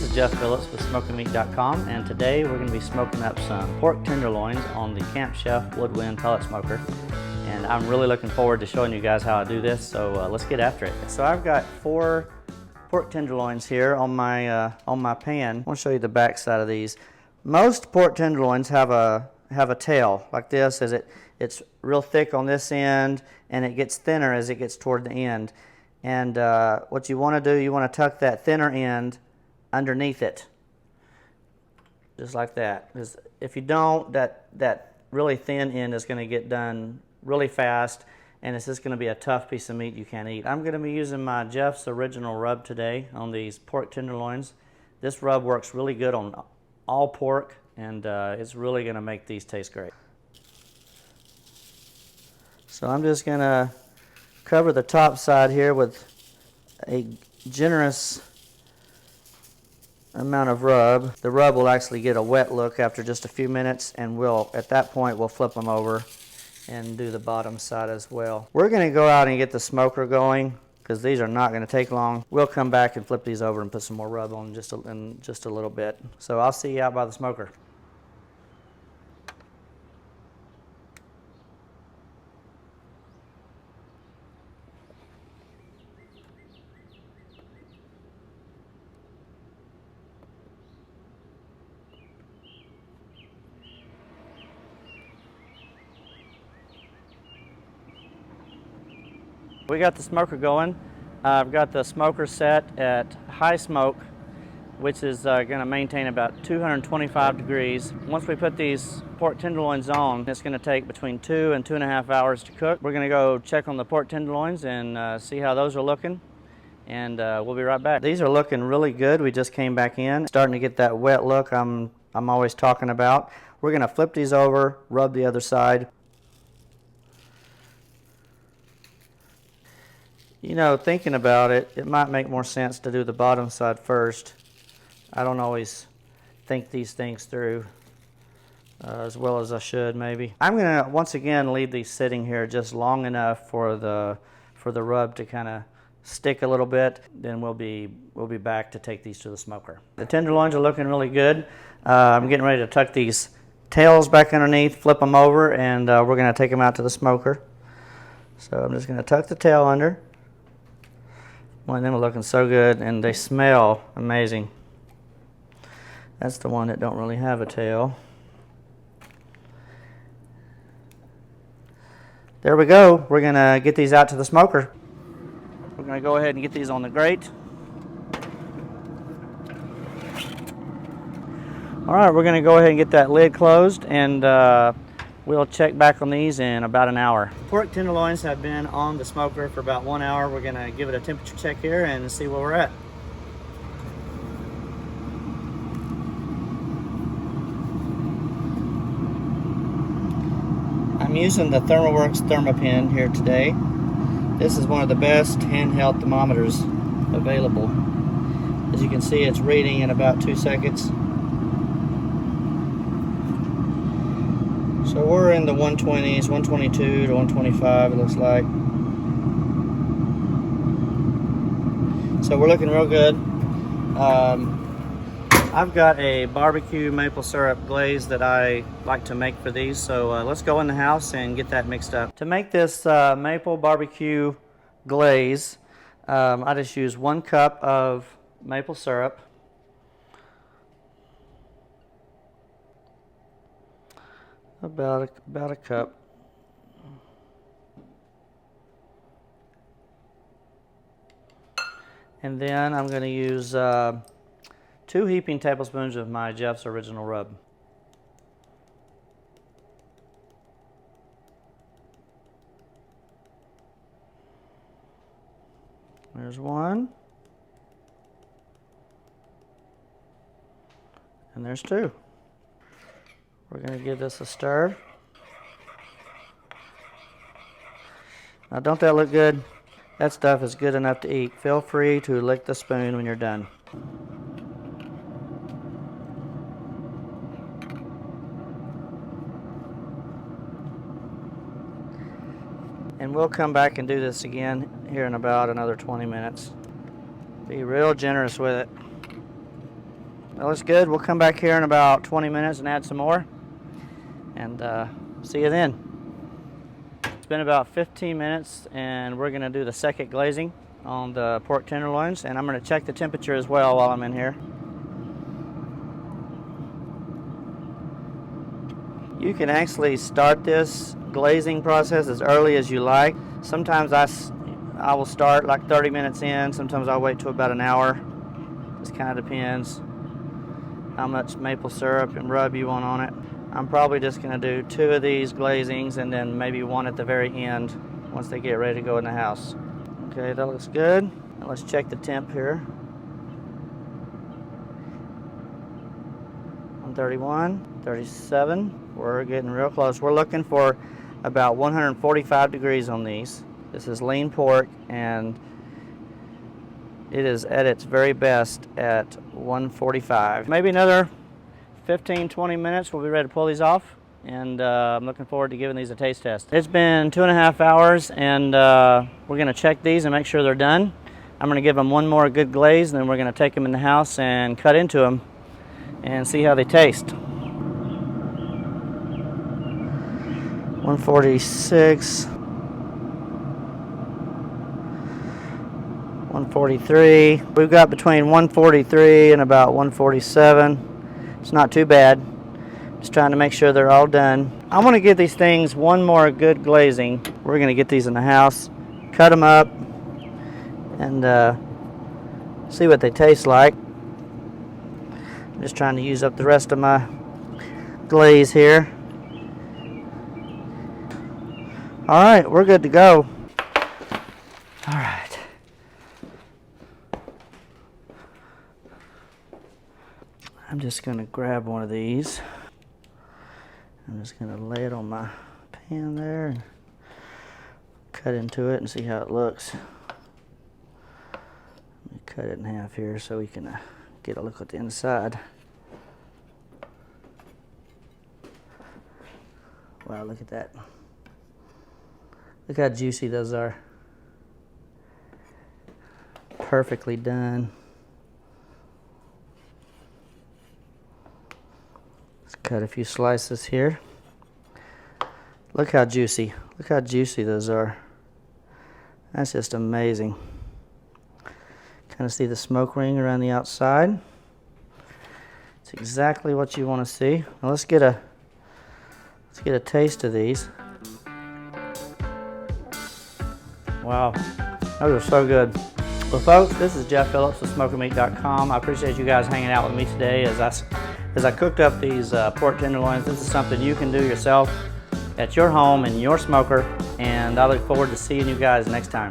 This is Jeff Phillips with SmokingMeat.com, and today we're going to be smoking up some pork tenderloins on the Camp Chef Woodwind pellet smoker. And I'm really looking forward to showing you guys how I do this, so let's get after it. So I've got 4 pork tenderloins here on my pan. I want to show you the back side of these. Most pork tenderloins have a tail like this, as it's real thick on this end and it gets thinner as it gets toward the end. And what you want to do, you want to tuck that thinner end underneath it, just like that. Because if you don't, that really thin end is going to get done really fast, and it's just going to be a tough piece of meat you can't eat. I'm going to be using my Jeff's Original rub today on these pork tenderloins. This rub works really good on all pork, and it's really going to make these taste great. So I'm just going to cover the top side here with a generous amount of rub. The rub will actually get a wet look after just a few minutes, and at that point we'll flip them over and do the bottom side as well. We're going to go out and get the smoker going because these are not going to take long. We'll come back and flip these over and put some more rub on in just a little bit. So I'll see you out by the smoker. We got the smoker going. I've got the smoker set at high smoke, which is going to maintain about 225 degrees. Once we put these pork tenderloins on, it's going to take between 2 and 2.5 hours to cook. We're going to go check on the pork tenderloins and see how those are looking, and we'll be right back. These are looking really good. We just came back in, starting to get that wet look I'm always talking about. We're going to flip these over, rub the other side. You know, thinking about it, it might make more sense to do the bottom side first. I don't always think these things through as well as I should, maybe. I'm going to once again leave these sitting here just long enough for the rub to kind of stick a little bit. Then we'll be back to take these to the smoker. The tenderloins are looking really good. I'm getting ready to tuck these tails back underneath, flip them over, and we're going to take them out to the smoker. So I'm just going to tuck the tail under. One of them are looking so good, and they smell amazing. That's the one that don't really have a tail. There we go. We're going to get these out to the smoker. We're going to go ahead and get these on the grate. All right, we're going to go ahead and get that lid closed, and we'll check back on these in about an hour. Pork tenderloins have been on the smoker for about 1 hour. We're going to give it a temperature check here and see where we're at. I'm using the ThermoWorks ThermoPen here today. This is one of the best handheld thermometers available. As you can see, it's reading in about 2 seconds. So we're in the 120s, 122 to 125 it looks like. So we're looking real good. I've got a barbecue maple syrup glaze that I like to make for these, so let's go in the house and get that mixed up. To make this maple barbecue glaze, I just use 1 cup of maple syrup. About a cup. And then I'm going to use 2 heaping tablespoons of my Jeff's Original rub. There's 1. And there's 2. We're going to give this a stir. Now, don't that look good? That stuff is good enough to eat. Feel free to lick the spoon when you're done. And we'll come back and do this again here in about another 20 minutes. Be real generous with it. That looks good. We'll come back here in about 20 minutes and add some more. And see you then. It's been about 15 minutes and we're going to do the second glazing on the pork tenderloins, and I'm going to check the temperature as well while I'm in here. You can actually start this glazing process as early as you like. Sometimes I will start like 30 minutes in, sometimes I'll wait till about an hour. Just kind of depends how much maple syrup and rub you want on it. I'm probably just going to do 2 of these glazings and then maybe 1 at the very end once they get ready to go in the house. Okay, that looks good. Now let's check the temp here. 131, 37. We're getting real close. We're looking for about 145 degrees on these. This is lean pork and it is at its very best at 145. Maybe another 15-20 minutes we'll be ready to pull these off, and I'm looking forward to giving these a taste test. It's been 2.5 hours and we're going to check these and make sure they're done. I'm going to give them 1 more good glaze and then we're going to take them in the house and cut into them and see how they taste. 146, 143. We've got between 143 and about 147. It's not too bad. Just trying to make sure they're all done. I want to give these things 1 more good glazing. We're going to get these in the house, cut them up, and see what they taste like. I'm just trying to use up the rest of my glaze here. All right, we're good to go. All right. I'm just going to grab one of these. I'm just going to lay it on my pan there and cut into it and see how it looks. Let me cut it in half here so we can get a look at the inside. Wow, look at that. Look how juicy those are. Perfectly done. Let's cut a few slices here. Look how juicy. Look how juicy those are. That's just amazing. Kind of see the smoke ring around the outside. It's exactly what you want to see. Now let's get a taste of these. Wow, those are so good. Well, folks, this is Jeff Phillips with SmokinMeat.com. I appreciate you guys hanging out with me today as I cooked up these pork tenderloins. This is something you can do yourself at your home in your smoker, and I look forward to seeing you guys next time.